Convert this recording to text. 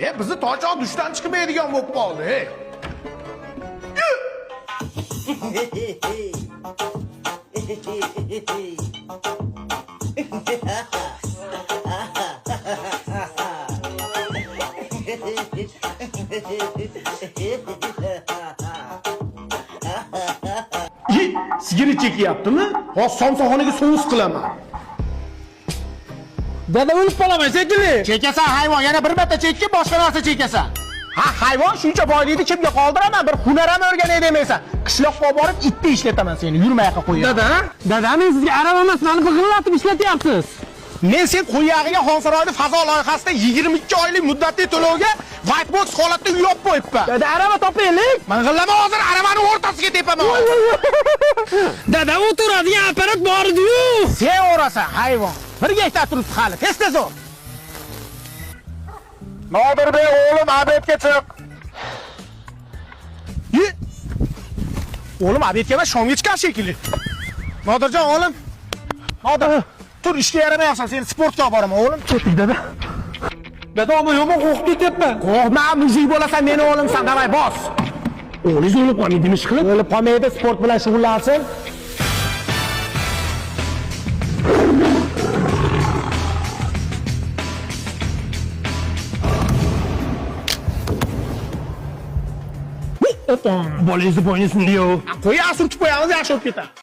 Bizni tochoq dushdan chiqmaydigan bo'lib qoldi. Sigara chekyaptimi? Hozir somsaxonaga so'z qilaman. Dada o'lib qolaman shekilli. Chekasan hayvon, yana bir marta chekki, boshqa narsa chekasan. Ha, hayvon shuncha boylikni kimga qoldiraman? Bir hunar ham o'rganay demaysan. Qishloqqa borib itni ishlataman seni, yurmay yoqqa qo'yaman. Dada men sizga arava emas, meni big'illatib ishlatyapsiz. Men sen qo'yag'iga Xonsaroyli fazo loyihasida 22 oylik muddatli to'lovga whitebox holatda uy olib qo'yibman. Dada arava topaylik. Ming'illama hozir aravani o'rtasiga tepaman. Dada o'tiradigan apparat bor edi-yu. Sen o'rasan hayvon. Bir gektar turibdi hali. Tez ol. Nodirbek o'g'lim obedga chiq. O'g'lim obedga emas, shomga chiqar shekilli. Nodirjon o'g'lim. Nodir, tur ishga yaramayapsan, seni sportga olib boraman o'g'lim. Keting dada. Dada men yomon qo'rqib ketyapman. Qo'rqma, muzik bo'lasan, meni o'g'limsan, davay bos. O'g'lingiz o'lib qolmaydimi ish qilib? O'lib qolmaydi, sport bilan shug'ullansin. Bolangizni bo'yni sindi-yu. Qo'ya surtib qo'yamiz, yaxshi bo'lib ketadi.